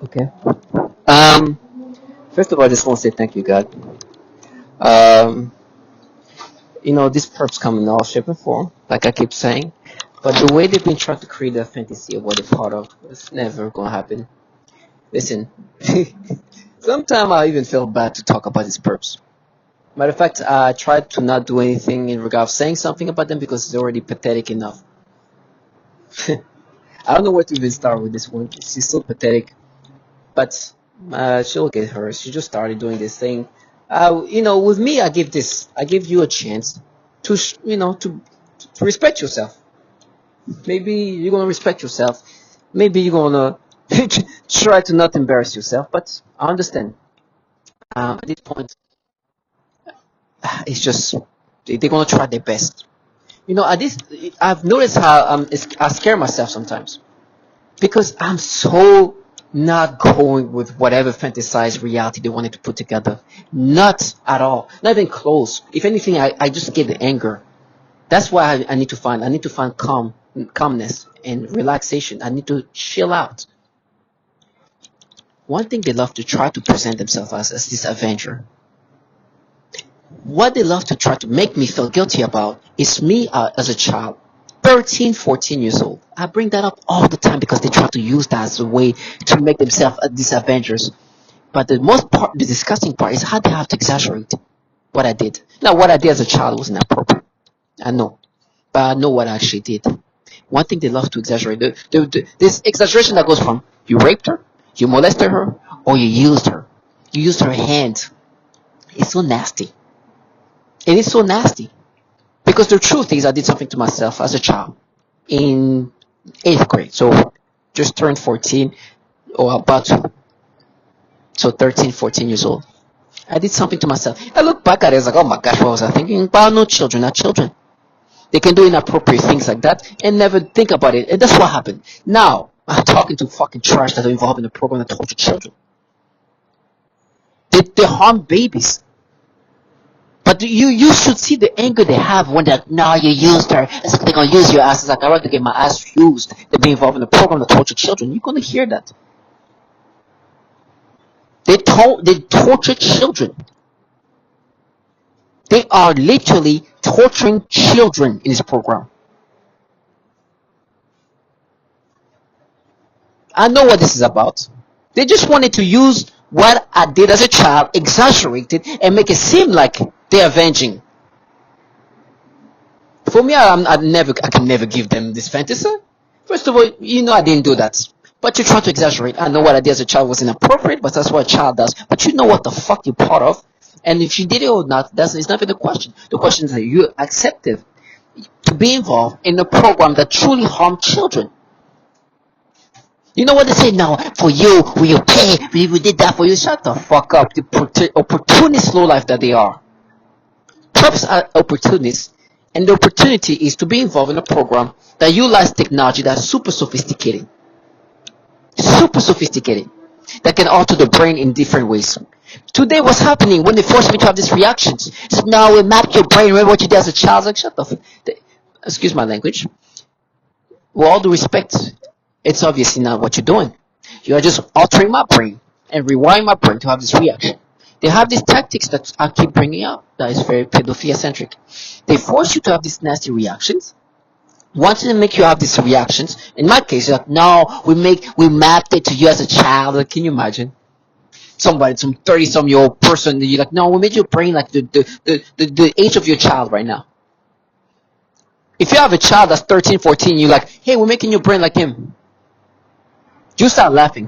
Okay. Um, First of all, I just want to say thank you, God. Um, this perps come in all shape and form, like I keep saying. But the way they've been trying to create a fantasy of what they're part of, it's never gonna happen. Listen, sometimes I even feel bad to talk about these perps. Matter of fact, I tried to not do anything in regard of saying something about them because it's already pathetic enough. I don't know where to even start with this one. She's so pathetic. But she'll get her. She just started doing this thing. With me, I give you a chance to, to respect yourself. Maybe you're gonna respect yourself. Maybe you're gonna try to not embarrass yourself. But I understand. At this point, it's just they're gonna try their best. At this, I've noticed how I scare myself sometimes because I'm so not going with whatever fantasized reality they wanted to put together. Not at all. Not even close. If anything, I just get the anger. That's why I need to find calmness and relaxation. I need to chill out. One thing they love to try to present themselves as this avenger. What they love to try to make me feel guilty about is me as a child. 13, 14 years old. I bring that up all the time because they try to use that as a way to make themselves these Avengers. But the disgusting part is how they have to exaggerate what I did. Now, what I did as a child was inappropriate. I know. But I know what I actually did. One thing they love to exaggerate, this exaggeration that goes from you raped her, you molested her, or you used her. You used her hand. It's so nasty. It is so nasty. Because the truth is, I did something to myself as a child in 8th grade. So just turned 14 or about so 13, 14 years old. I did something to myself. I look back at it, it's like, oh my gosh, what was I thinking? But no, children are children. They can do inappropriate things like that and never think about it. And that's what happened. Now, I'm talking to fucking trash that are involved in the program that torture children. They harm babies. But you should see the anger they have when they're like, no, you used her. It's like they're gonna use your ass. It's like I'd rather get my ass used than be involved in a program that torture children. You're gonna hear that. They torture children. They are literally torturing children in this program. I know what this is about. They just wanted to use what I did as a child, exaggerate it, and make it seem like they're avenging. For me, I can never give them this fantasy. First of all, I didn't do that. But you try to exaggerate. I know what I did as a child was inappropriate, but that's what a child does. But you know what the fuck you're part of. And if you did it or not, it's not even the question. The question is that you accepted to be involved in a program that truly harmed children. You know what they say now? For you, will you pay? We did that for you. Shut the fuck up. The opportunist low life that they are. Perps are opportunists, and the opportunity is to be involved in a program that utilizes technology that's super sophisticated. Super sophisticated. That can alter the brain in different ways. Today, what's happening when they force me to have these reactions? It's now we map your brain. Remember what you did as a child? Like, shut the fuck. Excuse my language. With all due respect, it's obviously not what you're doing. You are just altering my brain and rewiring my brain to have this reaction. They have these tactics that I keep bringing up that is very pedophilia centric. They force you to have these nasty reactions. Once they make you have these reactions, in my case, you're like, no, we mapped it to you as a child. Like, can you imagine? Somebody, some 30-some-year-old person, you're like, no, we made your brain like the age of your child right now. If you have a child that's 13, 14, you're like, hey, we're making your brain like him. You start laughing.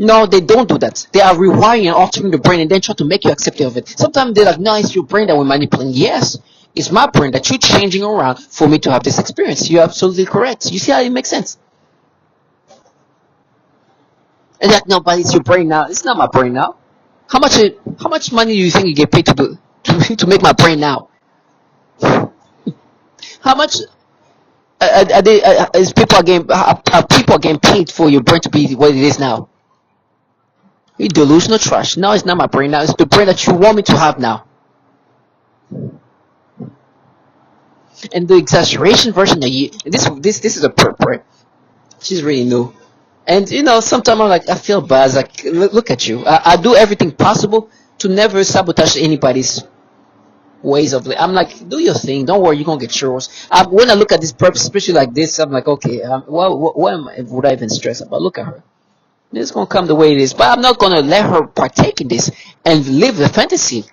No, they don't do that. They are rewiring and altering the brain and then try to make you accepting of it. Sometimes they're like, no, it's your brain that we're manipulating. Yes, it's my brain that you're changing around for me to have this experience. You're absolutely correct. You see how it makes sense? And like, no, but it's your brain now. It's not my brain now. How much money do you think you get paid to make my brain now? How much is people are getting paid for your brain to be what it is now? You delusional trash. No, it's not my brain now. It's the brain that you want me to have now. And the exaggeration version that this is a perp, right? She's really new. And sometimes I'm like, I feel bad. It's like, look at you. I do everything possible to never sabotage anybody's ways of living. I'm like, do your thing. Don't worry, you're gonna get yours. When I look at this purpose, especially like this, I'm like, okay, would I even stress about? Look at her. It's gonna come the way it is. But I'm not gonna let her partake in this and live the fantasy.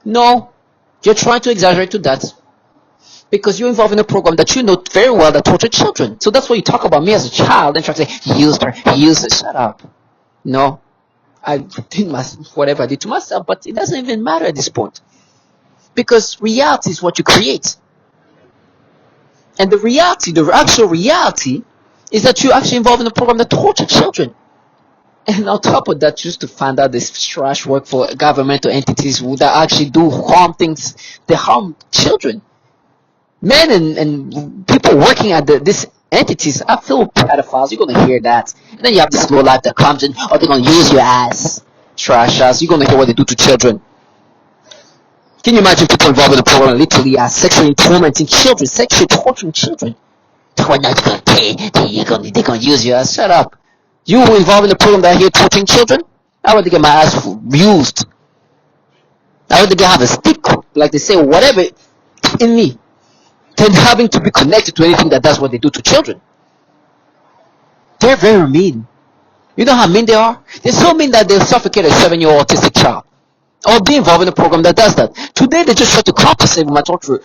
No, you're trying to exaggerate to that because you're involved in a program that you know very well that tortured children. So that's why you talk about me as a child and try to say he used her, he used her. Shut up. No, I did whatever I did to myself, but it doesn't even matter at this point because reality is what you create, and the actual reality, is that you're actually involved in a program that tortured children. And on top of that, just to find out this trash work for governmental entities who that actually do harm things, they harm children. Men and people working at these entities are filled with pedophiles. You're gonna hear that. And then you have this low life that comes in, oh, they're gonna use your ass. Trash ass. You're gonna hear what they do to children. Can you imagine people involved in the program literally are sexually tormenting children, sexually torturing children? We're not gonna pay. They're gonna use you. Shut up. You involved in the program that here torturing children? I rather get my ass used. I rather have a stick, like they say, whatever in me, than having to be connected to anything that does what they do to children. They're very mean. You know how mean they are? They're so mean that they'll suffocate a 7-year-old autistic child. Or be involved in a program that does that. Today they just try to compensate with my torture.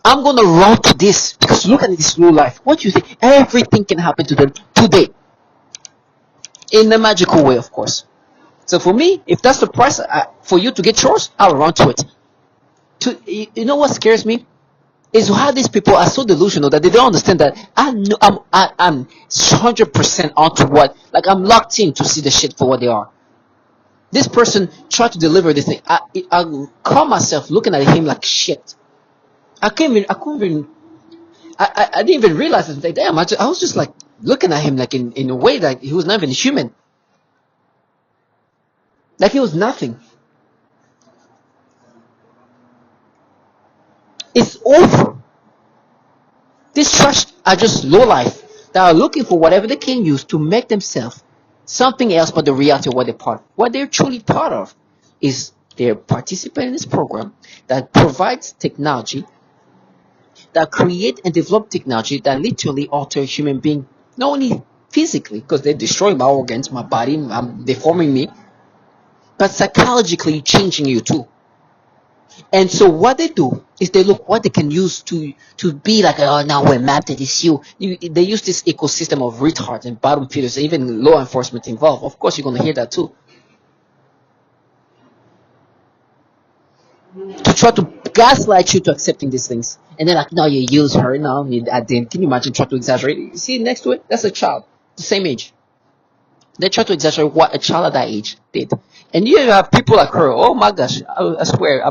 I'm gonna run to this because look at this real life. What do you think? Everything can happen to them today. In a magical way, of course. So for me, if that's the price for you to get yours, I'll run to it. You know what scares me? Is how these people are so delusional that they don't understand that I'm 100% onto what, like I'm locked in to see the shit for what they are. This person tried to deliver this thing. I call myself looking at him like shit. I didn't even realize it. Like, damn, I was just like looking at him like in a way that he was not even human. Like he was nothing. It's over. These trash are just low life that are looking for whatever they can use to make themselves something else but the reality of what they're part of. What they're truly part of is they're participating in this program that provides technology, that create and develop technology that literally alter a human being, not only physically, because they destroy my organs, my body, deforming me, but psychologically changing you too. And so what they do is they look what they can use to be like, oh, now we're mapped to this they use this ecosystem of retards and bottom feeders, even law enforcement involved. Of course, you're going to hear that too. To try to gaslight you to accepting these things. And then like, no, you use her. No, I didn't. Can you imagine trying to exaggerate? You see next to it? That's a child. The same age. They try to exaggerate what a child at that age did. And you have people like her. Oh my gosh, I swear,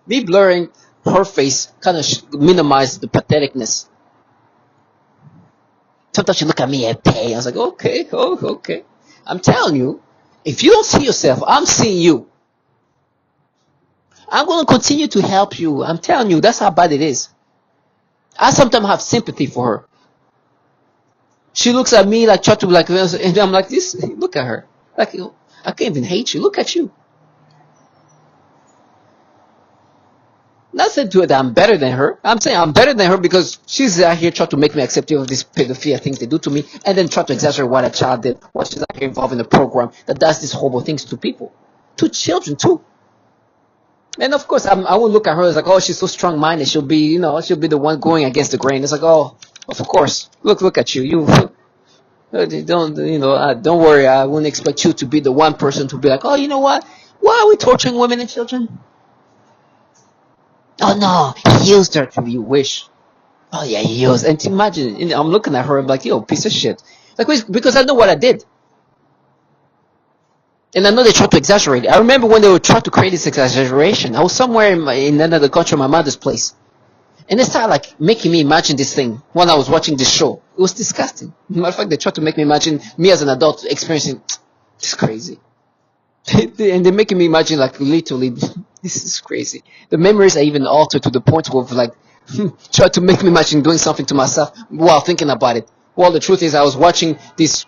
me blurring her face kind of minimized the patheticness. Sometimes you look at me and pay. I was like, okay, okay. I'm telling you, if you don't see yourself, I'm seeing you. I'm going to continue to help you. I'm telling you, that's how bad it is. I sometimes have sympathy for her. She looks at me like, try to like, and I'm like, this, look at her. Like, I can't even hate you. Look at you. Not saying to her that I'm better than her. I'm saying I'm better than her because she's out here trying to make me accept of these pedophilia things they do to me, and then try to exaggerate what a child did. What she's out here involved in a program that does these horrible things to people, to children too. And of course, I won't look at her as like, oh, she's so strong-minded. She'll be the one going against the grain. It's like, oh, of course. Look at you. Don't worry. I wouldn't expect you to be the one person to be like, oh, you know what? Why are we torturing women and children? Oh no, he used her to you wish. Oh yeah, he used. And imagine, I'm looking at her, I'm like, yo, piece of shit. Like, because I know what I did. And I know they tried to exaggerate it. I remember when they were trying to create this exaggeration. I was somewhere in another country, my mother's place. And they started like making me imagine this thing while I was watching this show. It was disgusting. Matter of fact, they tried to make me imagine me as an adult experiencing this crazy. And they're making me imagine like literally, this is crazy. The memories are even altered to the point of like Tried to make me imagine doing something to myself while thinking about it. Well, the truth is, I was watching this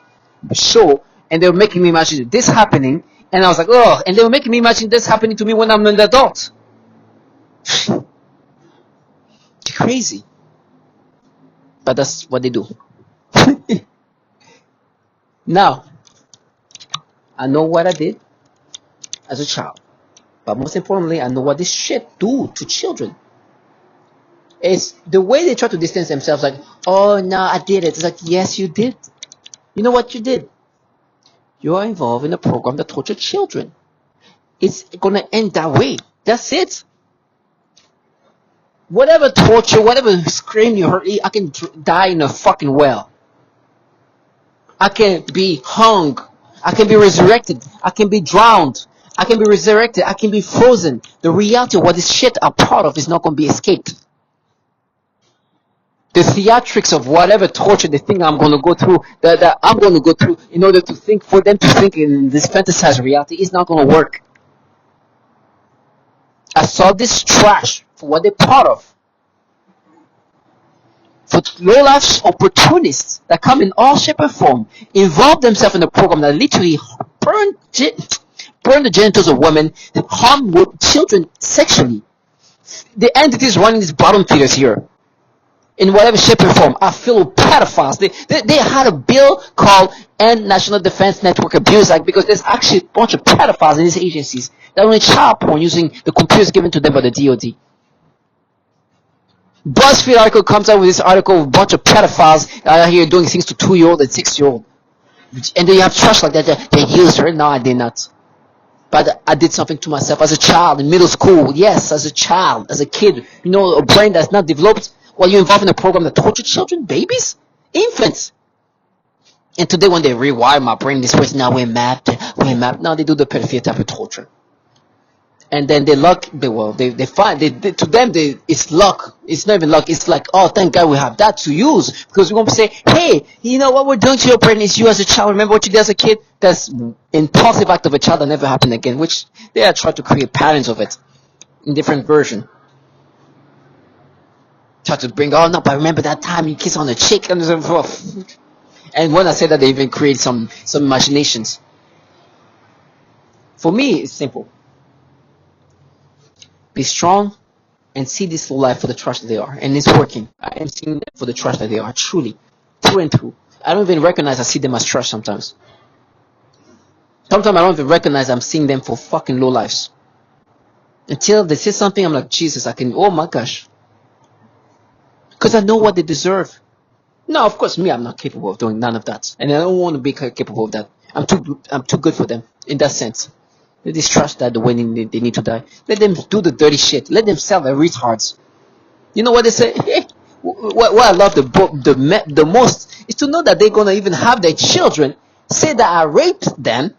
show, and they were making me imagine this happening, and I was like, oh, and they were making me imagine this happening to me when I'm an adult. Crazy. But that's what they do. Now, I know what I did as a child. But most importantly, I know what this shit do to children. It's the way they try to distance themselves, like, oh no, I did it. It's like, yes, you did. You know what you did? You are involved in a program that tortured children. It's gonna end that way. That's it. Whatever torture, whatever scream you heard, I can die in a fucking well. I can be hung. I can be resurrected. I can be drowned. I can be resurrected. I can be frozen. The reality of what this shit are part of is not going to be escaped. The theatrics of whatever torture they think I'm going to go through, that I'm going to go through in order to think, for them to think in this fantasized reality, is not going to work. I saw this trash for what they're part of. For low-life opportunists that come in all shape and form, involve themselves in a program that literally burn the genitals of women, harm children sexually. The entities running these bottom feeders here, in whatever shape or form, are filled with pedophiles. They had a bill called End National Defense Network Abuse Act because there's actually a bunch of pedophiles in these agencies that run child porn using the computers given to them by the DoD. BuzzFeed article comes out with this article of a bunch of pedophiles out here doing things to 2-year-old and 6-year-old. And then you have trash like that. They used her. No, I did not. But I did something to myself as a child in middle school. Yes, as a child, as a kid. You know, a brain that's not developed while you're involved in a program that tortured children, babies, infants. And today when they rewire my brain this way, now we're mapped. Now they do the pedophilia type of torture. And then they find, to them, it's luck. It's not even luck. It's like, oh, thank God we have that to use. Because we're going to say, hey, you know what we're doing to your brain is you as a child. Remember what you did as a kid? That's impulsive act of a child that never happened again. Which they are trying to create patterns of it in different version. Try to bring, oh no, but remember that time you kissed on the cheek. And when I say that, they even create some imaginations. For me, it's simple. Be strong and see this life for the trash that they are. And it's working. I am seeing them for the trash that they are, truly. Through and through. I don't even recognize I see them as trash sometimes. Sometimes I don't even recognize I'm seeing them for fucking low lives. Until they say something, I'm like, Jesus, oh my gosh. Because I know what they deserve. No, of course, me, I'm not capable of doing none of that. And I don't want to be capable of that. I'm too good for them, in that sense. This trash that the way they need to die. Let them do the dirty shit. Let them sell their retards. You know what they say? What I love the most is to know that they're gonna even have their children say that I raped them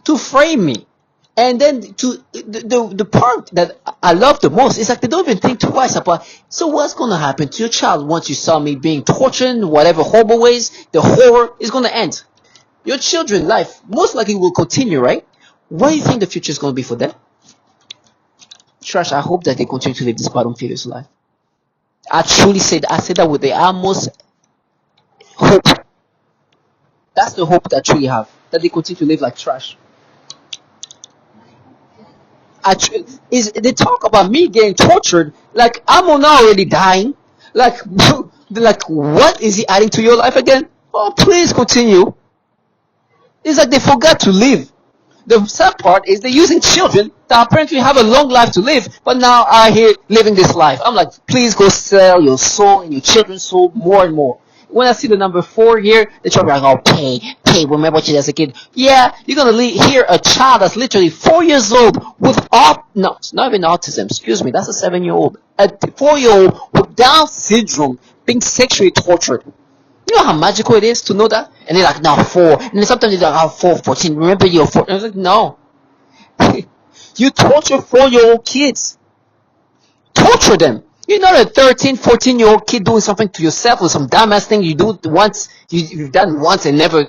to frame me. And then the part that I love the most is like they don't even think twice about, so what's gonna happen to your child once you saw me being tortured in whatever horrible ways? The horror is gonna end. Your children's life most likely will continue, right? What do you think the future is going to be for them? Trash, I hope that they continue to live this bottom feeder's life. I truly said, I said that with the utmost hope. That's the hope that I truly have. That they continue to live like trash. They talk about me getting tortured like I'm not already dying. Like what is he adding to your life again? Oh, please continue. It's like they forgot to live. The sad part is they're using children that apparently have a long life to live, but now are here living this life. I'm like, please go sell your soul and your children's soul more and more. When I see the number 4 here, they're trying to be like, oh, pay, remember what you did as a kid. Yeah, you're going to hear a child that's literally 4 years old with no, it's not even autism, excuse me, that's a 7-year-old. A 4-year-old with Down syndrome being sexually tortured. You know how magical it is to know that? And they're like, no, 4. And then sometimes they're like, 14. Remember you're 4. And I was like, no. You torture 4-year-old kids. Torture them. You're not a 13, 14-year-old kid doing something to yourself or some dumbass thing you do once, you've done once and never.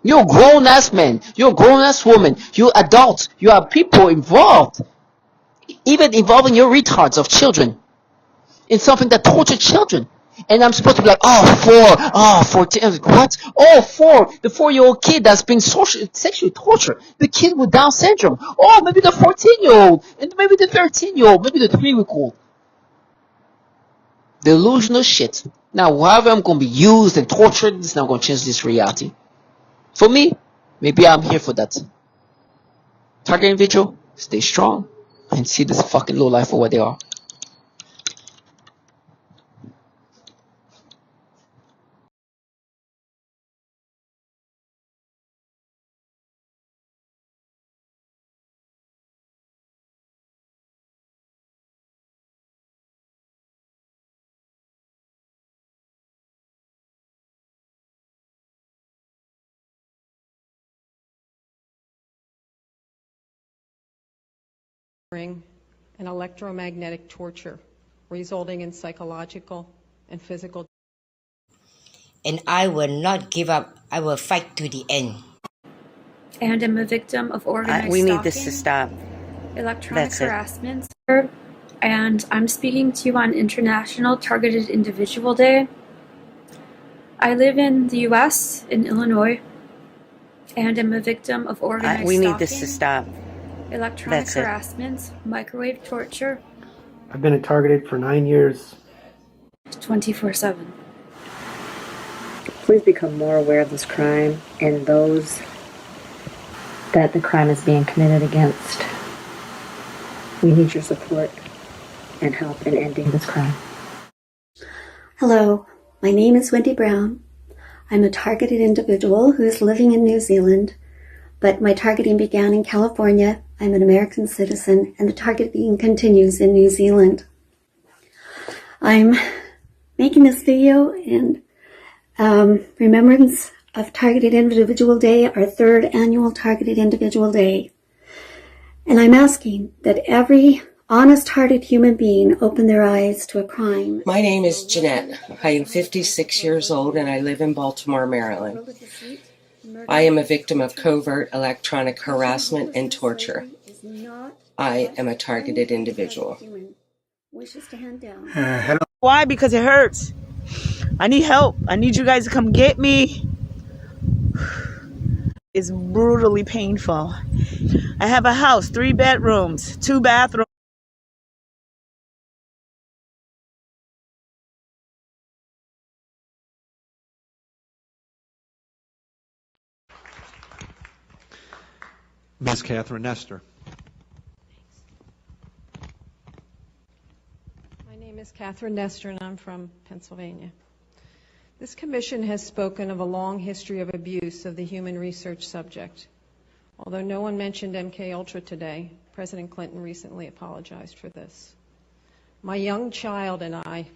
You're a grown-ass man. You're a grown-ass woman. You're adults. You have people involved. Even involving your retards of children. in something that tortured children. And I'm supposed to be like, oh, 14, what? Oh, 4, the 4-year-old kid that's been sexually tortured. The kid with Down syndrome. Oh, maybe the 14-year-old, and maybe the 13-year-old, maybe the 3-week-old. Delusional shit. Now, however I'm going to be used and tortured, it's not going to change this reality. For me, maybe I'm here for that. Target individual, stay strong, and see this fucking low life for what they are. And electromagnetic torture, resulting in psychological and physical. And I will not give up. I will fight to the end. And am a victim of organized We stalking, need this to stop. electronic harassment. And I'm speaking to you on International Targeted Individual Day. I live in the U.S., in Illinois, and am a victim of organized We stalking. need this to stop. Electronic harassment, microwave torture. I've been targeted for 9 years. 24/7. Please become more aware of this crime and those that the crime is being committed against. We need your support and help in ending this crime. Hello, my name is Wendy Brown. I'm a targeted individual who is living in New Zealand, but my targeting began in California. I'm an American citizen, and the targeting continues in New Zealand. I'm making this video in remembrance of Targeted Individual Day, our 3rd annual Targeted Individual Day. And I'm asking that every honest-hearted human being open their eyes to a crime. My name is Jeanette. I am 56 years old and I live in Baltimore, Maryland. I am a victim of covert electronic harassment and torture. I am a targeted individual. Hello. Why? Because it hurts. I need help. I need you guys to come get me. It's brutally painful. I have a house, 3 bedrooms, 2 bathrooms. Ms. Catherine Nestor. My name is Catherine Nestor, and I'm from Pennsylvania. This commission has spoken of a long history of abuse of the human research subject. Although no one mentioned MKUltra today, President Clinton recently apologized for this. My young child and I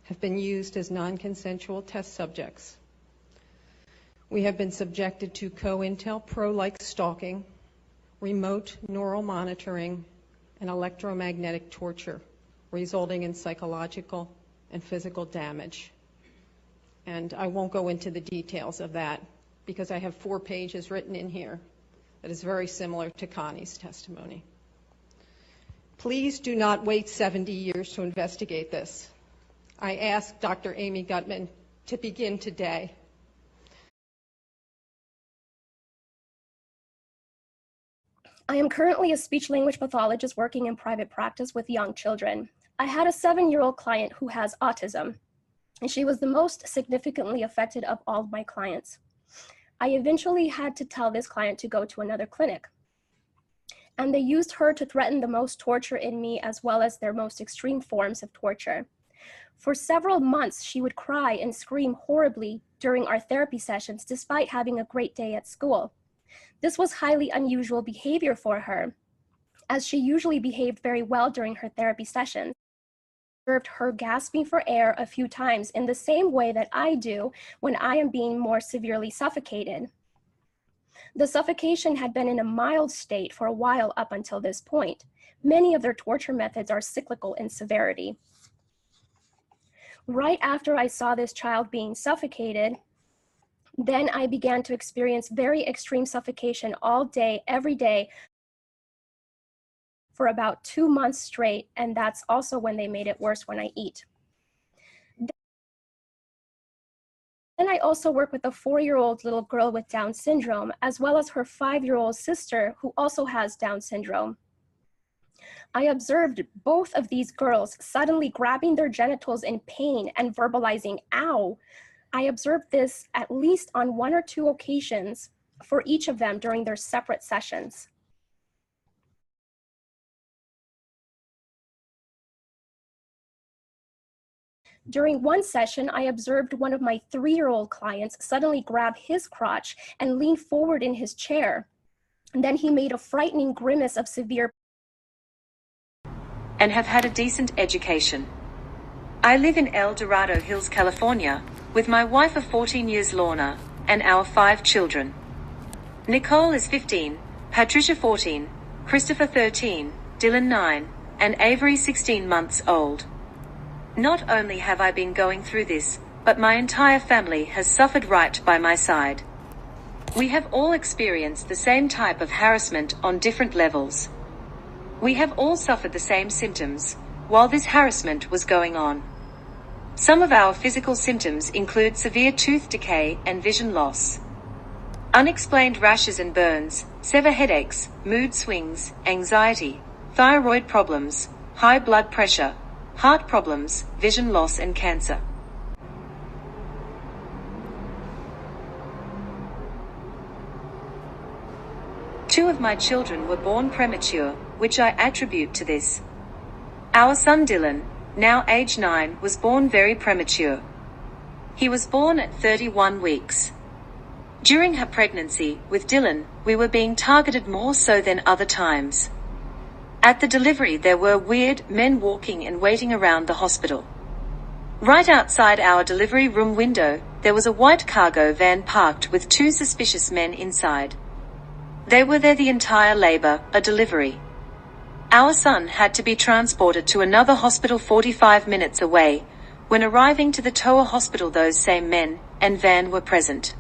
have been used as non-consensual test subjects. We have been subjected to COINTELPRO-like stalking, remote neural monitoring, and electromagnetic torture, resulting in psychological and physical damage. And I won't go into the details of that because I have 4 pages written in here that is very similar to Connie's testimony. Please do not wait 70 years to investigate this. I ask Dr. Amy Gutman to begin today. I am currently a speech-language pathologist working in private practice with young children. I had a 7-year-old client who has autism, and she was the most significantly affected of all of my clients. I eventually had to tell this client to go to another clinic, and they used her to threaten the most torture in me as well as their most extreme forms of torture. For several months, she would cry and scream horribly during our therapy sessions despite having a great day at school. This was highly unusual behavior for her, as she usually behaved very well during her therapy sessions. I observed her gasping for air a few times in the same way that I do when I am being more severely suffocated. The suffocation had been in a mild state for a while up until this point. Many of their torture methods are cyclical in severity. Right after I saw this child being suffocated, then I began to experience very extreme suffocation all day, every day, for about 2 months straight, and that's also when they made it worse when I eat. And I also work with a 4-year-old little girl with Down syndrome, as well as her 5-year-old sister who also has Down syndrome. I observed both of these girls suddenly grabbing their genitals in pain and verbalizing, "ow." I observed this at least on 1 or 2 occasions for each of them during their separate sessions. During one session, I observed one of my 3-year-old clients suddenly grab his crotch and lean forward in his chair. And then he made a frightening grimace of severe and have had a decent education. I live in El Dorado Hills, California, with my wife of 14 years, Lorna, and our 5 children. Nicole is 15, Patricia 14, Christopher 13, Dylan 9, and Avery 16 months old. Not only have I been going through this, but my entire family has suffered right by my side. We have all experienced the same type of harassment on different levels. We have all suffered the same symptoms while this harassment was going on. Some of our physical symptoms include severe tooth decay and vision loss, unexplained rashes and burns, severe headaches, mood swings, anxiety, thyroid problems, high blood pressure, heart problems, vision loss, and cancer. Two of my children were born premature, which I attribute to this. Our son Dylan, now age 9, was born very premature. He was born at 31 weeks. During her pregnancy with Dylan, we were being targeted more so than other times. At the delivery, there were weird men walking and waiting around the hospital. Right outside our delivery room window, there was a white cargo van parked with 2 suspicious men inside. They were there the entire labor, a delivery. Our son had to be transported to another hospital 45 minutes away. When arriving to the Toa hospital, those same men and van were present.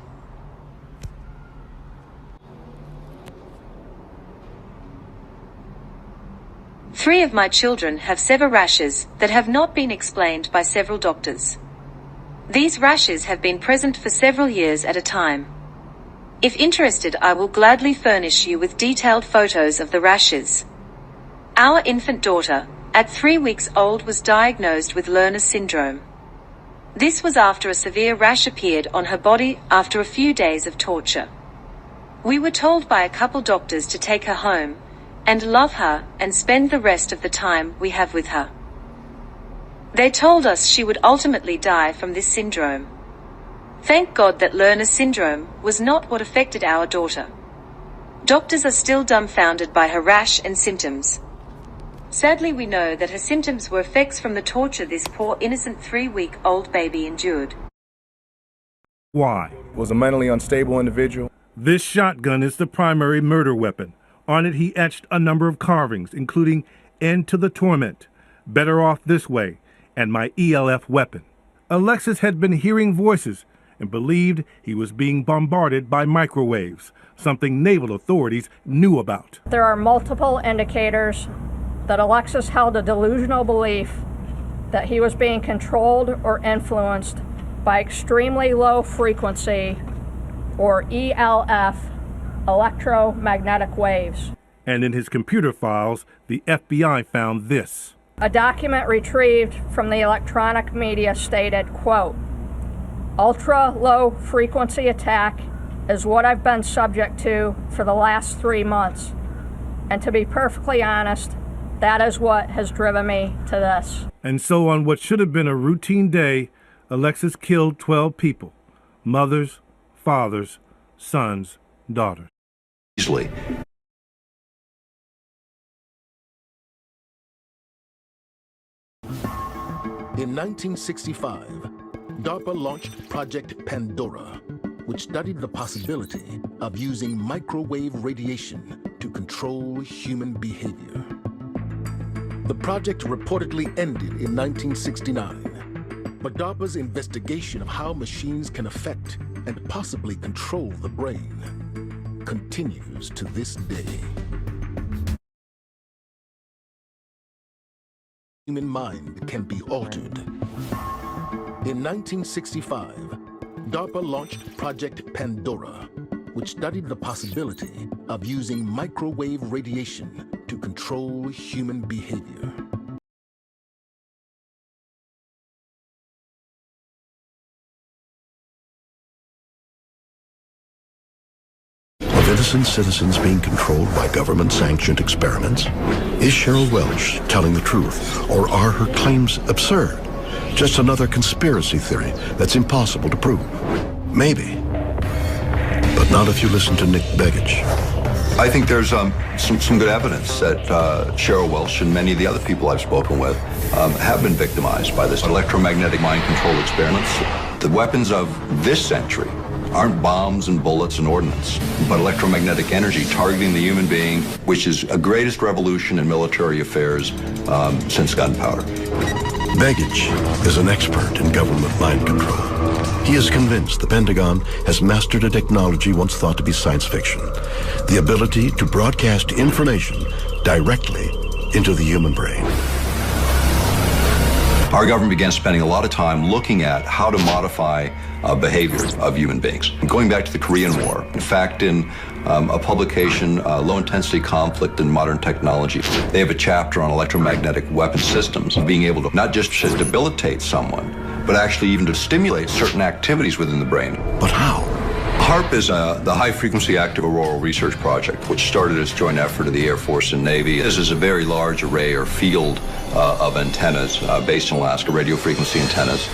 Three of my children have severe rashes that have not been explained by several doctors. These rashes have been present for several years at a time. If interested, I will gladly furnish you with detailed photos of the rashes. Our infant daughter, at 3 weeks old, was diagnosed with Lerner's syndrome. This was after a severe rash appeared on her body after a few days of torture. We were told by a couple doctors to take her home and love her and spend the rest of the time we have with her. They told us she would ultimately die from this syndrome. Thank God that Lerner's syndrome was not what affected our daughter. Doctors are still dumbfounded by her rash and symptoms. Sadly, we know that her symptoms were effects from the torture this poor innocent 3-week-old baby endured. Why? Was a mentally unstable individual. This shotgun is the primary murder weapon. On it, he etched a number of carvings, including "End to the Torment," "Better Off This Way," and "My ELF Weapon." Alexis had been hearing voices and believed he was being bombarded by microwaves, something naval authorities knew about. There are multiple indicators that Alexis held a delusional belief that he was being controlled or influenced by extremely low frequency, or ELF, electromagnetic waves. And in his computer files, the FBI found this. A document retrieved from the electronic media stated, quote, "Ultra-low frequency attack is what I've been subject to for the last 3 months. And to be perfectly honest, that is what has driven me to this." And so on what should have been a routine day, Alexis killed 12 people. Mothers, fathers, sons, daughters. Easily. In 1965, DARPA launched Project Pandora, which studied the possibility of using microwave radiation to control human behavior. The project reportedly ended in 1969, but DARPA's investigation of how machines can affect and possibly control the brain continues to this day. Human mind can be altered. In 1965, DARPA launched Project Pandora, which studied the possibility of using microwave radiation to control human behavior. Of innocent citizens being controlled by government-sanctioned experiments? Is Cheryl Welch telling the truth, or are her claims absurd? Just another conspiracy theory that's impossible to prove? Maybe. But not if you listen to Nick Begich. I think there's some good evidence that Cheryl Welch and many of the other people I've spoken with have been victimized by this electromagnetic mind control experiments. The weapons of this century aren't bombs and bullets and ordnance, but electromagnetic energy targeting the human being, which is a greatest revolution in military affairs since gunpowder. Begich is an expert in government mind control. He is convinced the Pentagon has mastered a technology once thought to be science fiction, the ability to broadcast information directly into the human brain. Our government began spending a lot of time looking at how to modify behavior of human beings. Going back to the Korean War, in fact, in a publication, Low-Intensity Conflict in Modern Technology, they have a chapter on electromagnetic weapon systems, being able to not just to debilitate someone, but actually even to stimulate certain activities within the brain. But how? HARP is the High Frequency Active Auroral Research Project, which started as a joint effort of the Air Force and Navy. This is a very large array or field of antennas based in Alaska, radio frequency antennas.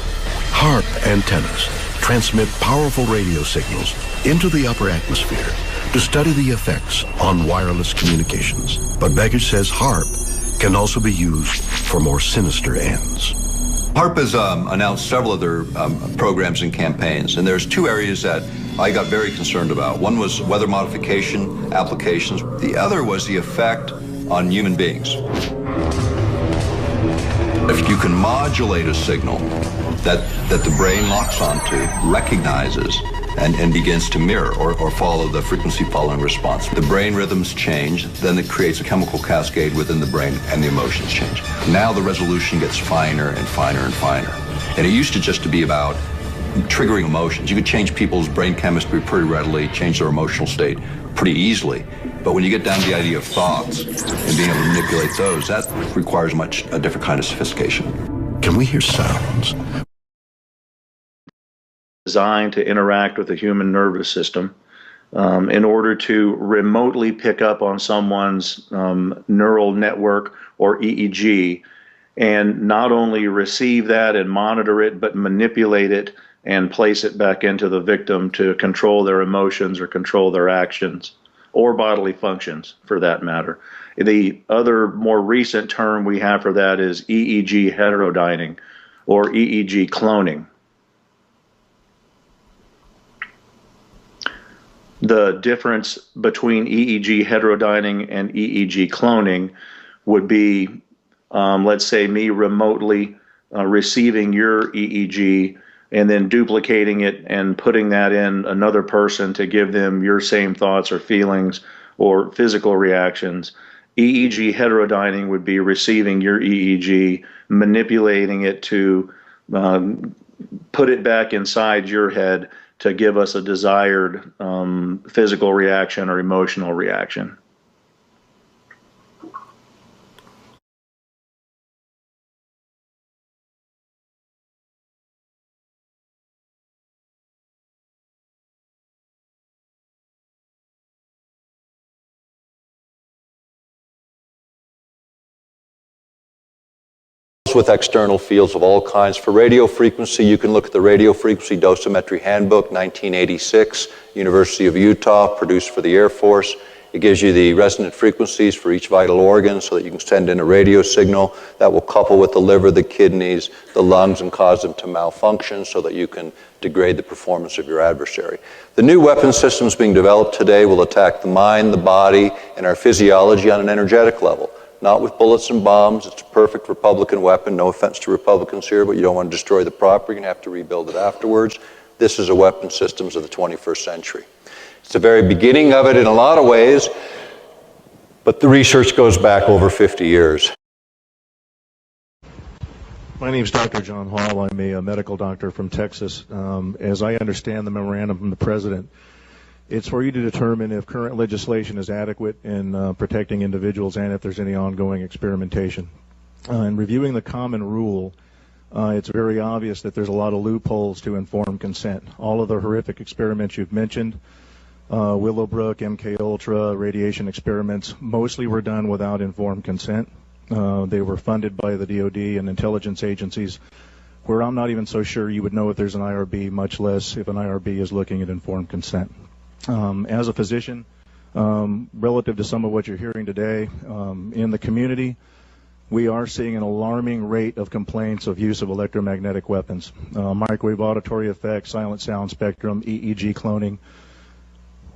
HARP antennas transmit powerful radio signals into the upper atmosphere to study the effects on wireless communications. But Begich says HARP can also be used for more sinister ends. HARP has announced several other programs and campaigns, and there's two areas that I got very concerned about. One was weather modification applications. The other was the effect on human beings. If you can modulate a signal that the brain locks onto, recognizes, and begins to mirror or follow the frequency following response. The brain rhythms change, then it creates a chemical cascade within the brain and the emotions change. Now the resolution gets finer and finer and finer. And it used to just to be about triggering emotions. You could change people's brain chemistry pretty readily, change their emotional state pretty easily. But when you get down to the idea of thoughts and being able to manipulate those, that requires a different kind of sophistication. Can we hear sounds? Designed to interact with the human nervous system in order to remotely pick up on someone's neural network or EEG and not only receive that and monitor it, but manipulate it and place it back into the victim to control their emotions or control their actions or bodily functions for that matter. The other more recent term we have for that is EEG heterodyning or EEG cloning. The difference between EEG heterodyning and EEG cloning would be, let's say, me remotely receiving your EEG and then duplicating it and putting that in another person to give them your same thoughts or feelings or physical reactions. EEG heterodyning would be receiving your EEG, manipulating it to put it back inside your head to give us a desired physical reaction or emotional reaction. With external fields of all kinds. For radio frequency, you can look at the Radio Frequency Dosimetry Handbook, 1986, University of Utah, produced for the Air Force. It gives you the resonant frequencies for each vital organ so that you can send in a radio signal that will couple with the liver, the kidneys, the lungs, and cause them to malfunction so that you can degrade the performance of your adversary. The new weapon systems being developed today will attack the mind, the body, and our physiology on an energetic level. Not with bullets and bombs. It's a perfect Republican weapon. No offense to Republicans here, but you don't want to destroy the property. You're going to have to rebuild it afterwards. This is a weapon systems of the 21st century. It's the very beginning of it in a lot of ways, but the research goes back over 50 years. My name is Dr. John Hall. I'm a medical doctor from Texas. As I understand the memorandum from the President, it's for you to determine if current legislation is adequate in protecting individuals and if there's any ongoing experimentation. In reviewing the common rule, it's very obvious that there's a lot of loopholes to informed consent. All of the horrific experiments you've mentioned, Willowbrook, MK Ultra, radiation experiments, mostly were done without informed consent. They were funded by the DoD and intelligence agencies, where I'm not even so sure you would know if there's an IRB, much less if an IRB is looking at informed consent. As a physician, relative to some of what you're hearing today, in the community, we are seeing an alarming rate of complaints of use of electromagnetic weapons, microwave auditory effects, silent sound spectrum, EEG cloning,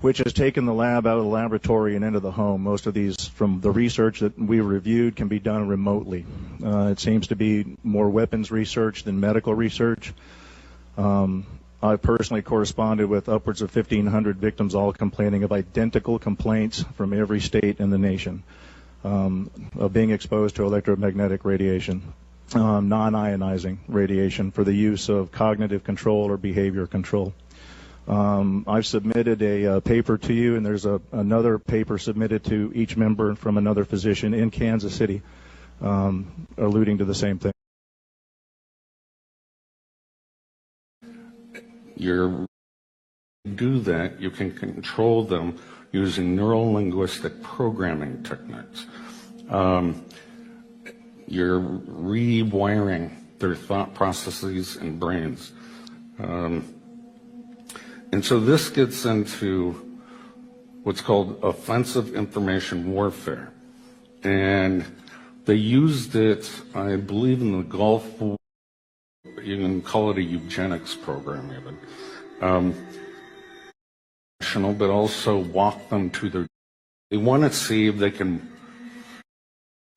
which has taken the lab out of the laboratory and into the home. Most of these, from the research that we reviewed, can be done remotely. It seems to be more weapons research than medical research. I personally corresponded with upwards of 1,500 victims, all complaining of identical complaints from every state in the nation of being exposed to electromagnetic radiation, non-ionizing radiation for the use of cognitive control or behavior control. I've submitted a paper to you, and there's another paper submitted to each member from another physician in Kansas City, alluding to the same thing. You do that, you can control them using neuro-linguistic programming techniques. You're rewiring their thought processes and brains. And so this gets into what's called offensive information warfare. And they used it, I believe, in the Gulf War. You can call it a eugenics program even. But also walk them to their... They want to see if they can...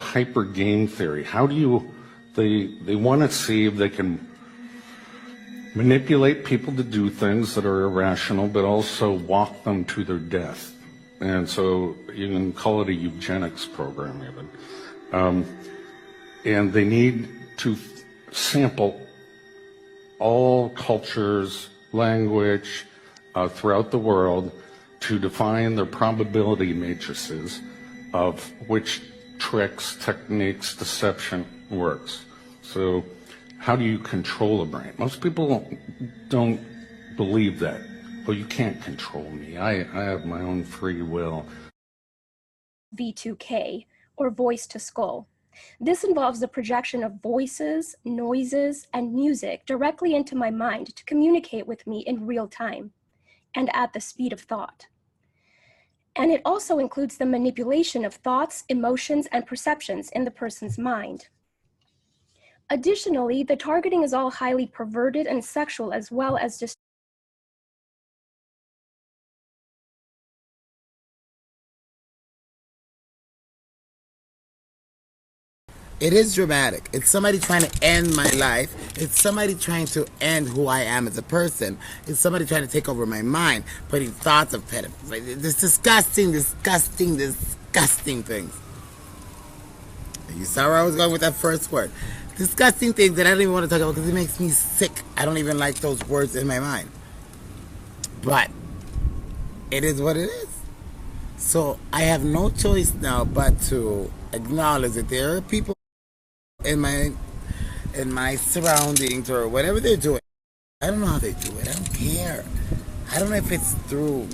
Hyper game theory. How do you... They want to see if they can manipulate people to do things that are irrational, but also walk them to their death. And so you can call it a eugenics program even. And they need to sample all cultures, language throughout the world to define their probability matrices of which tricks, techniques, deception works. So how do you control a brain? Most people don't believe that. Well, you can't control me. I have my own free will. V2K, or voice to skull. This involves the projection of voices, noises, and music directly into my mind to communicate with me in real time and at the speed of thought. And it also includes the manipulation of thoughts, emotions, and perceptions in the person's mind. Additionally, the targeting is all highly perverted and sexual, as well as just It is dramatic. It's somebody trying to end my life. It's somebody trying to end who I am as a person. It's somebody trying to take over my mind, putting thoughts of pedophilia. This disgusting, disgusting, disgusting things. You saw where I was going with that first word. Disgusting things that I don't even want to talk about because it makes me sick. I don't even like those words in my mind. But it is what it is. So I have no choice now but to acknowledge that there are people in my surroundings or whatever they're doing. I don't know how they do it. I don't care. I don't know if it's through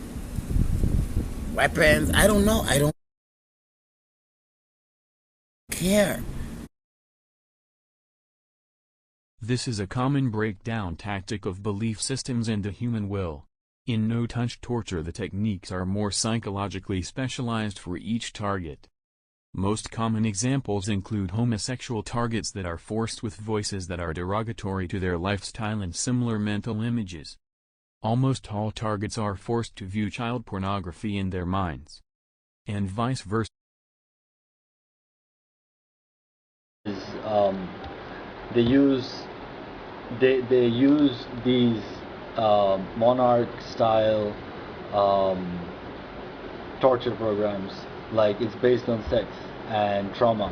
weapons. I don't know. I don't care. This is a common breakdown tactic of belief systems and the human will. In no-touch torture, the techniques are more psychologically specialized for each target. Most common examples include homosexual targets that are forced with voices that are derogatory to their lifestyle and similar mental images. Almost all targets are forced to view child pornography in their minds. And vice versa. They use these monarch-style torture programs, like it's based on sex and trauma.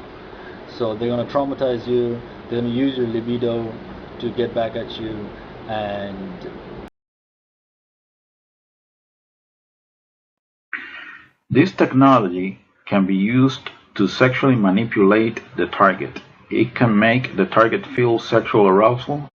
So they're gonna traumatize you They're going to use your libido to get back at you, and this technology can be used to sexually manipulate the target. It can make the target feel sexual arousal.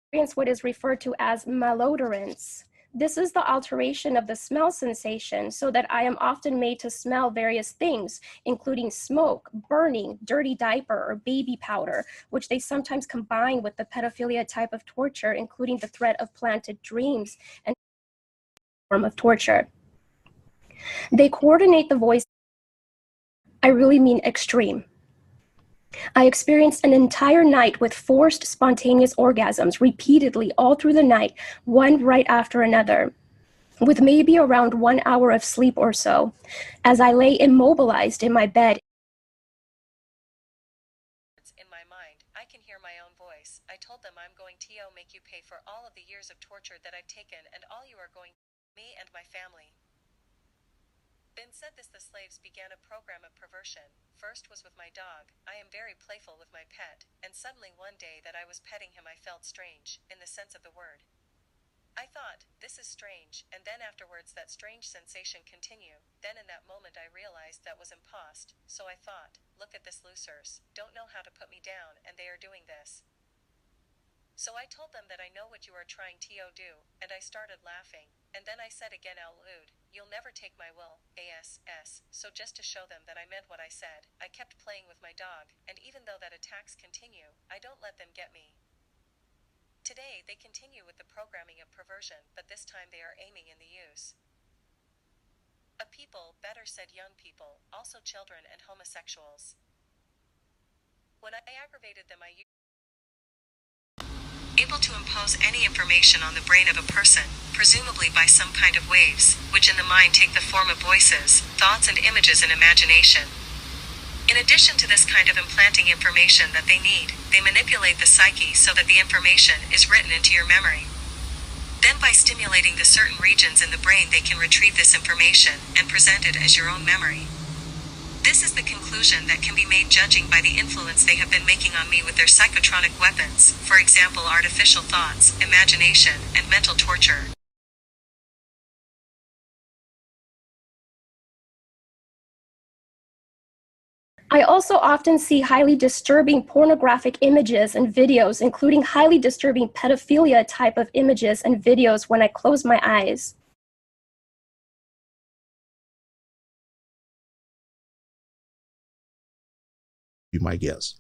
Experience what is referred to as malodorance. This is the alteration of the smell sensation so that I am often made to smell various things, including smoke, burning, dirty diaper, or baby powder, which they sometimes combine with the pedophilia type of torture, including the threat of planted dreams and form of torture. They coordinate the voice. I really mean extreme. I experienced an entire night with forced spontaneous orgasms repeatedly all through the night, one right after another, with maybe around 1 hour of sleep or so, as I lay immobilized in my bed. In my mind, I can hear my own voice. I told them I'm going to make you pay for all of the years of torture that I've taken, and all you are going to me and my family. Ben said the slaves began a program of perversion. First was with my dog. I am very playful with my pet, and suddenly one day that I was petting him I felt strange, in the sense of the word. I thought, this is strange, and then afterwards that strange sensation continue. Then in that moment I realized that was impost, so I thought, look at this losers, don't know how to put me down, and they are doing this. So I told them that I know what you are trying to do, and I started laughing, and then I said again out loud, you'll never take my will, ass, so just to show them that I meant what I said, I kept playing with my dog, and even though that attacks continue, I don't let them get me. Today they continue with the programming of perversion, but this time they are aiming in the use of people, better said young people, also children and homosexuals. When I aggravated them I able to impose any information on the brain of a person, presumably by some kind of waves, which in the mind take the form of voices, thoughts and images and imagination. In addition to this kind of implanting information that they need, they manipulate the psyche so that the information is written into your memory. Then by stimulating the certain regions in the brain they can retrieve this information and present it as your own memory. This is the conclusion that can be made judging by the influence they have been making on me with their psychotronic weapons, for example artificial thoughts, imagination, and mental torture. I also often see highly disturbing pornographic images and videos, including highly disturbing pedophilia type of images and videos when I close my eyes. Be my guess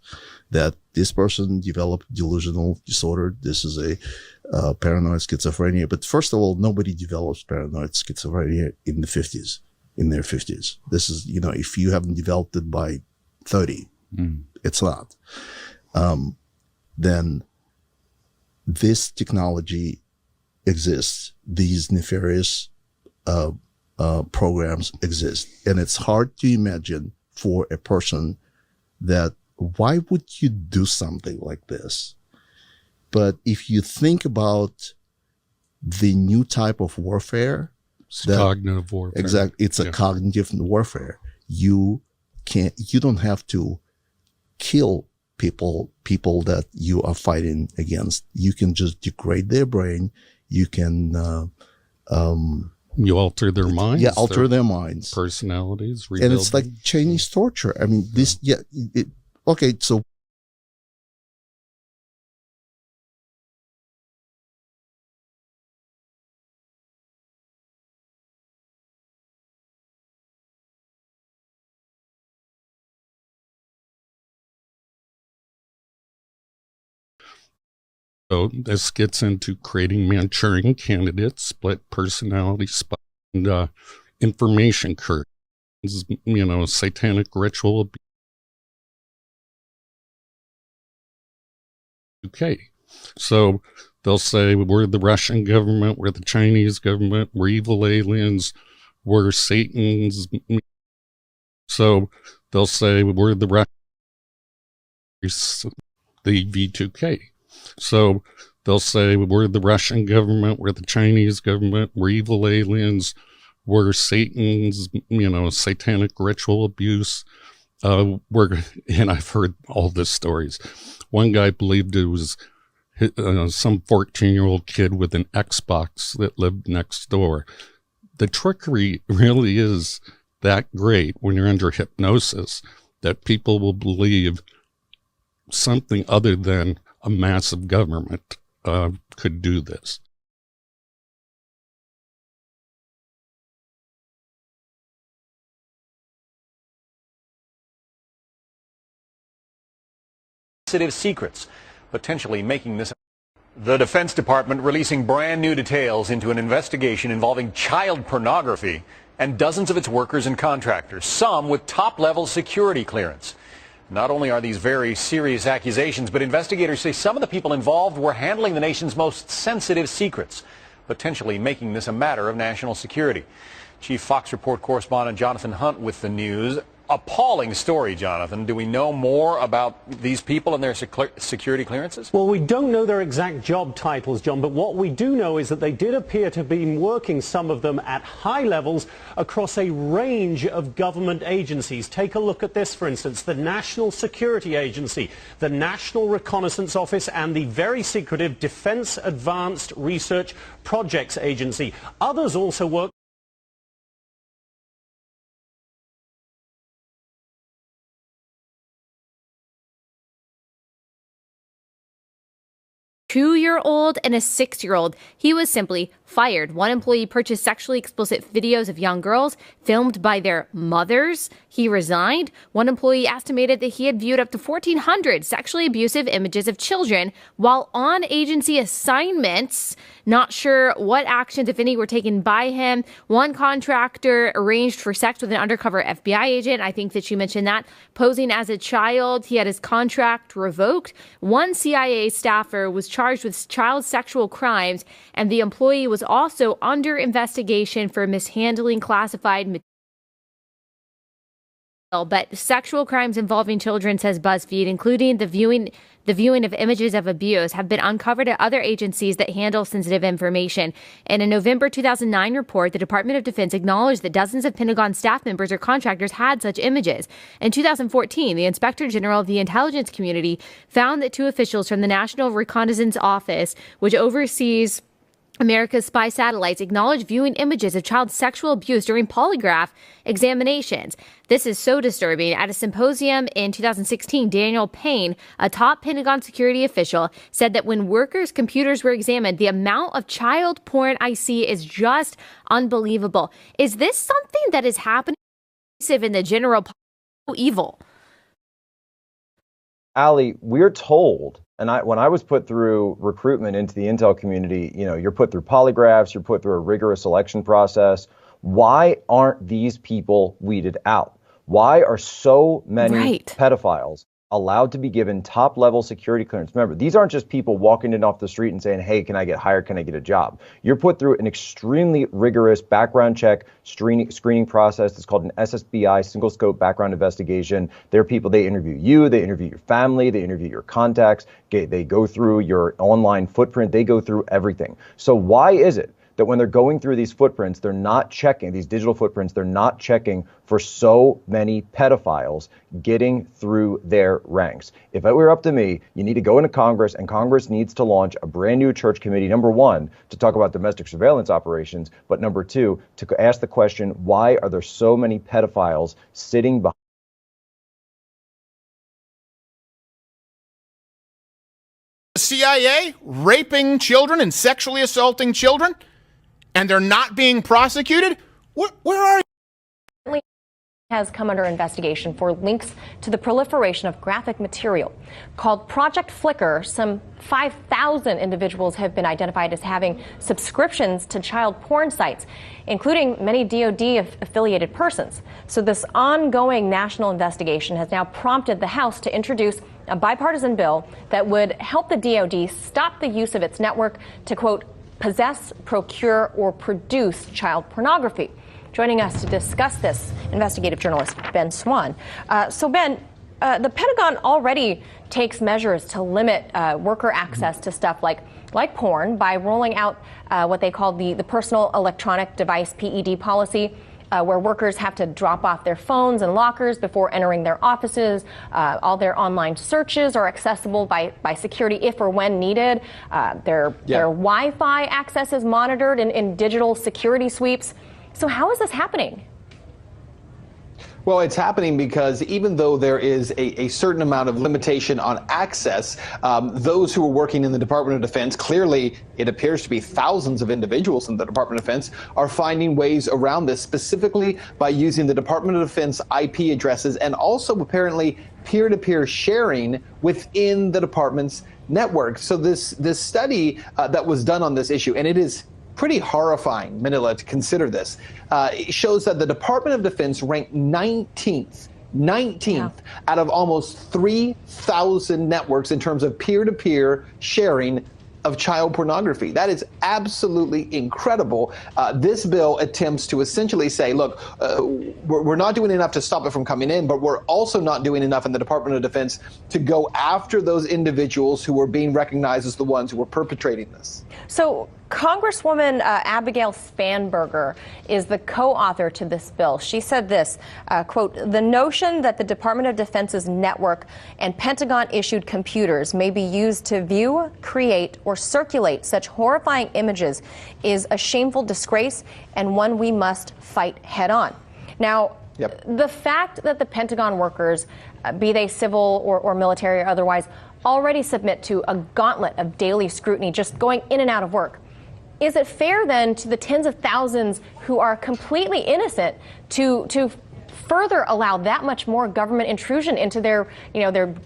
that this person developed delusional disorder. This is a paranoid schizophrenia. But first of all, nobody develops paranoid schizophrenia in the 50s, in their 50s. This is, if you haven't developed it by 30, it's not. Then this technology exists. These nefarious programs exist. And it's hard to imagine for a person that why would you do something like this? But if you think about the new type of warfare, cognitive warfare. Exactly. It's a cognitive warfare. You don't have to kill people that you are fighting against. You can just degrade their brain. You can, you alter their minds. Yeah, alter their minds. Personalities. And it's like Chinese torture. I mean, this, okay, so. So this gets into creating Manchurian candidates, split personality, and information curtains, satanic ritual abuse. Okay, so they'll say we're the Russian government, we're the Chinese government, we're evil aliens, we're Satan's. So they'll say we're the Russian, the V2K. So They'll say, we're the Russian government, we're the Chinese government, we're evil aliens, we're Satan's, satanic ritual abuse. And I've heard all these stories. One guy believed it was some 14-year-old kid with an Xbox that lived next door. The trickery really is that great when you're under hypnosis that people will believe something other than a massive government could do this. Sensitive secrets, potentially making this. The Defense Department releasing brand new details into an investigation involving child pornography and dozens of its workers and contractors, some with top-level security clearance. Not only are these very serious accusations, but investigators say some of the people involved were handling the nation's most sensitive secrets, potentially making this a matter of national security. Chief Fox Report correspondent Jonathan Hunt with the news. Appalling story, Jonathan. Do we know more about these people and their security clearances? Well, we don't know their exact job titles, John, but what we do know is that they did appear to have been working, some of them at high levels, across a range of government agencies. Take a look at this, for instance, the National Security Agency, the National Reconnaissance Office, and the very secretive Defense Advanced Research Projects Agency. Others also work. Two-year-old and a 6-year-old. He was simply fired. One employee purchased sexually explicit videos of young girls filmed by their mothers. He resigned. One employee estimated that he had viewed up to 1,400 sexually abusive images of children while on agency assignments. Not sure what actions, if any, were taken by him. One contractor arranged for sex with an undercover FBI agent. I think that you mentioned that. Posing as a child, he had his contract revoked. One CIA staffer was charged with child sexual crimes, and the employee was also under investigation for mishandling classified material. But sexual crimes involving children, says BuzzFeed, including the viewing of images of abuse, have been uncovered at other agencies that handle sensitive information. In a November 2009 report, the Department of Defense acknowledged that dozens of Pentagon staff members or contractors had such images. In 2014, the Inspector General of the Intelligence Community found that 2 officials from the National Reconnaissance Office, which oversees America's spy satellites, acknowledged viewing images of child sexual abuse during polygraph examinations. This is so disturbing. At a symposium in 2016, Daniel Payne, a top Pentagon security official, said that when workers' computers were examined, the amount of child porn I see is just unbelievable. Is this something that is happening in the general population? Evil. Allie, we're told, and when I was put through recruitment into the intel community, you're put through polygraphs, you're put through a rigorous selection process. Why aren't these people weeded out? Why are so many pedophiles allowed to be given top-level security clearance? Remember, these aren't just people walking in off the street and saying, hey, can I get hired? Can I get a job? You're put through an extremely rigorous background check screening process. It's called an SSBI, single scope background investigation. There are people, they interview you, they interview your family, they interview your contacts, they go through your online footprint, they go through everything. So why is it that when they're going through these footprints, they're not checking, these digital footprints, they're not checking for so many pedophiles getting through their ranks? If it were up to me, you need to go into Congress, and Congress needs to launch a brand new church committee, number one, to talk about domestic surveillance operations, but number two, to ask the question, why are there so many pedophiles sitting behind the CIA raping children and sexually assaulting children, and they're not being prosecuted? Where are you? Has come under investigation for links to the proliferation of graphic material. Called Project Flickr, some 5,000 individuals have been identified as having subscriptions to child porn sites, including many DoD-affiliated persons. So this ongoing national investigation has now prompted the House to introduce a bipartisan bill that would help the DoD stop the use of its network to, quote, possess, procure, or produce child pornography. Joining us to discuss this, investigative journalist Ben Swan. So Ben, The Pentagon already takes measures to limit worker access to stuff like porn by rolling out what they call the Personal Electronic Device PED policy, where workers have to drop off their phones and lockers before entering their offices. All their online searches are accessible by security if or when needed. Their Wi-Fi access is monitored in digital security sweeps. So how is this happening? Well, it's happening because even though there is a certain amount of limitation on access, those who are working in the Department of Defense, clearly it appears to be thousands of individuals in the Department of Defense, are finding ways around this, specifically by using the Department of Defense IP addresses and also apparently peer-to-peer sharing within the department's network. So this study that was done on this issue, and it is pretty horrifying, Manila, to consider this. It shows that the Department of Defense ranked 19th out of almost 3,000 networks in terms of peer-to-peer sharing of child pornography. That is absolutely incredible. This bill attempts to essentially say, look, we're not doing enough to stop it from coming in, but we're also not doing enough in the Department of Defense to go after those individuals who are being recognized as the ones who are perpetrating this. So Congresswoman Abigail Spanberger is the co-author to this bill. She said this, quote, "The notion that the Department of Defense's network and Pentagon-issued computers may be used to view, create, or circulate such horrifying images is a shameful disgrace and one we must fight head-on." Now, the fact that the Pentagon workers, be they civil or military or otherwise, already submit to a gauntlet of daily scrutiny just going in and out of work, is it fair then to the tens of thousands who are completely innocent to further allow that much more government intrusion into their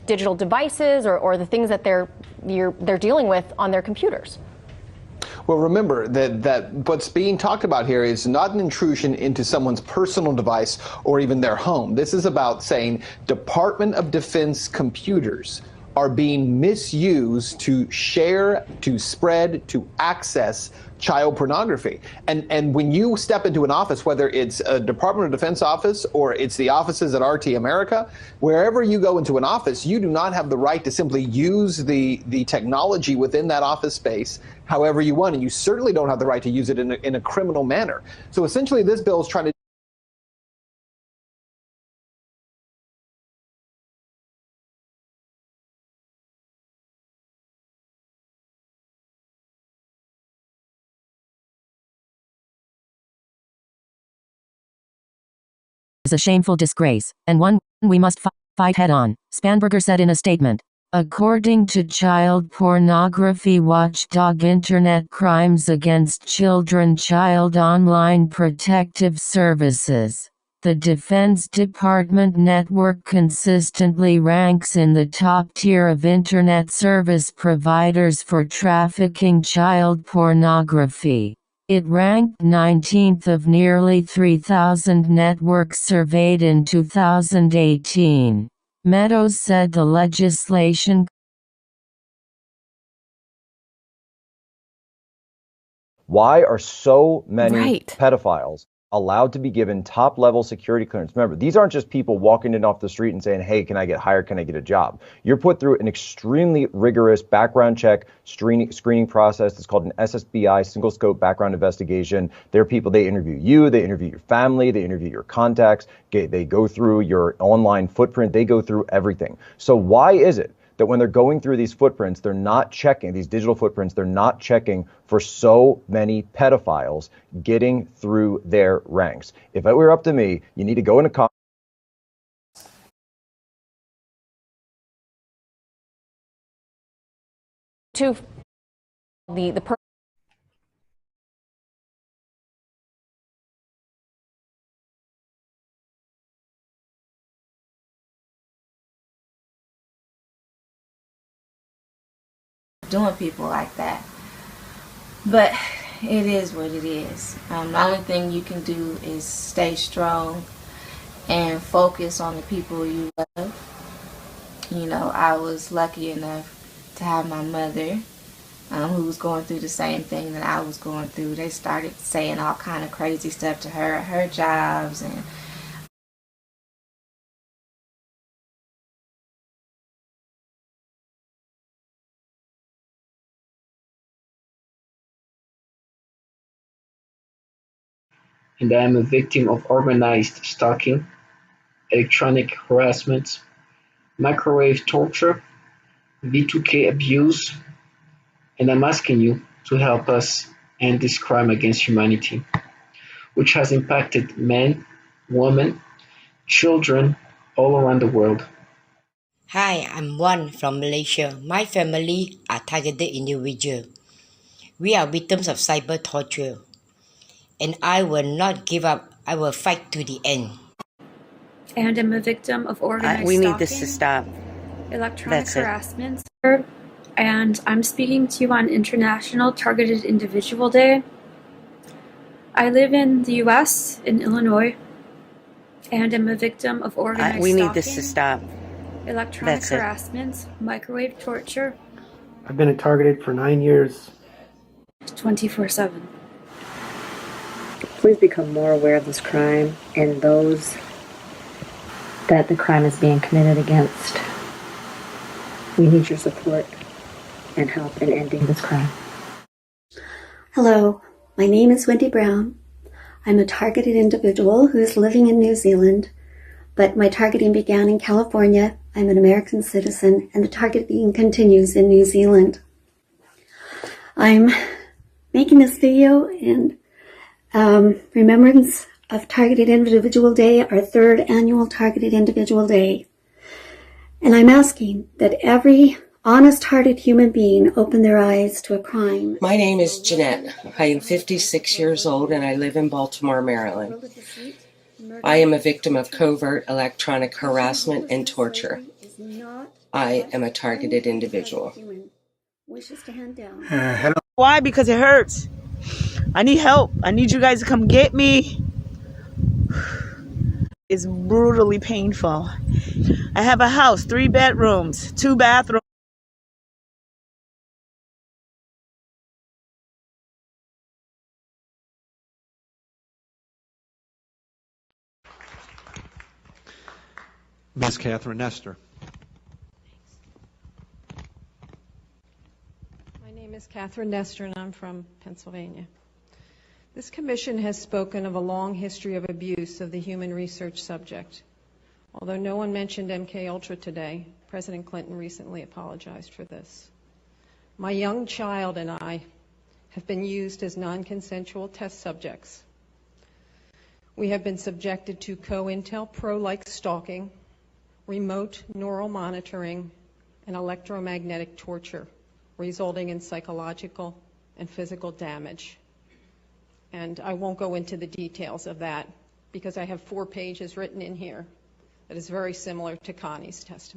digital devices or the things that they're dealing with on their computers? Well, remember that what's being talked about here is not an intrusion into someone's personal device or even their home. This is about saying Department of Defense computers are being misused to share, to spread, to access child pornography. And when you step into an office, whether it's a Department of Defense office or it's the offices at RT America, wherever you go into an office, you do not have the right to simply use the technology within that office space however you want. And you certainly don't have the right to use it in a criminal manner. So essentially, this bill is trying to is a shameful disgrace, and one we must fight head-on, Spanberger said in a statement. According to child pornography watchdog Internet Crimes Against Children Child Online Protective Services, the Defense Department network consistently ranks in the top tier of Internet service providers for trafficking child pornography. It ranked 19th of nearly 3,000 networks surveyed in 2018. Meadows said the legislation Why are so many pedophiles allowed to be given top-level security clearance? Remember, these aren't just people walking in off the street and saying, hey, can I get hired? Can I get a job? You're put through an extremely rigorous background check screening process. It's called an SSBI, single scope background investigation. There are people, they interview you, they interview your family, they interview your contacts, they go through your online footprint, they go through everything. So why is it that when they're going through these footprints, they're not checking, these digital footprints, they're not checking for so many pedophiles getting through their ranks? If it were up to me, you need to go into to the doing people like that, but it is what it is. The only thing you can do is stay strong and focus on the people you love. You know, I was lucky enough to have my mother who was going through the same thing that I was going through. They started saying all kind of crazy stuff to her at her jobs, and and I am a victim of organized stalking, electronic harassment, microwave torture, V2K abuse, and I'm asking you to help us end this crime against humanity, which has impacted men, women, children all around the world. Hi, I'm Wan from Malaysia. My family are targeted individuals. We are victims of cyber torture, and I will not give up. I will fight to the end. And I'm a victim of organized We stalking. need this to stop. Electronic That's it. harassment. And I'm speaking to you on International Targeted Individual Day. I live in the US, in Illinois, and I'm a victim of organized We stalking. need this to stop. Electronic That's it. harassment, microwave torture, I've been targeted for 9 years. 24/7. Please become more aware of this crime and those that the crime is being committed against. We need your support and help in ending this crime. Hello, my name is Wendy Brown. I'm a targeted individual who is living in New Zealand, but my targeting began in California. I'm an American citizen, and the targeting continues in New Zealand. I'm making this video in remembrance of Targeted Individual Day, our third annual Targeted Individual Day. And I'm asking that every honest-hearted human being open their eyes to a crime. My name is Jeanette. I am 56 years old and I live in Baltimore, Maryland. I am a victim of covert electronic harassment and torture. I am a targeted individual. Hello. Why? Because it hurts. I need help. I need you guys to come get me. It's brutally painful. I have a house, 3 bedrooms, 2 bathrooms. Ms. Catherine Nestor. My name is Catherine Nestor, and I'm from Pennsylvania. This commission has spoken of a long history of abuse of the human research subject. Although no one mentioned MKUltra today, President Clinton recently apologized for this. My young child and I have been used as non-consensual test subjects. We have been subjected to COINTELPRO-like stalking, remote neural monitoring, and electromagnetic torture, resulting in psychological and physical damage. And I won't go into the details of that because I have 4 pages written in here that is very similar to Connie's testimony.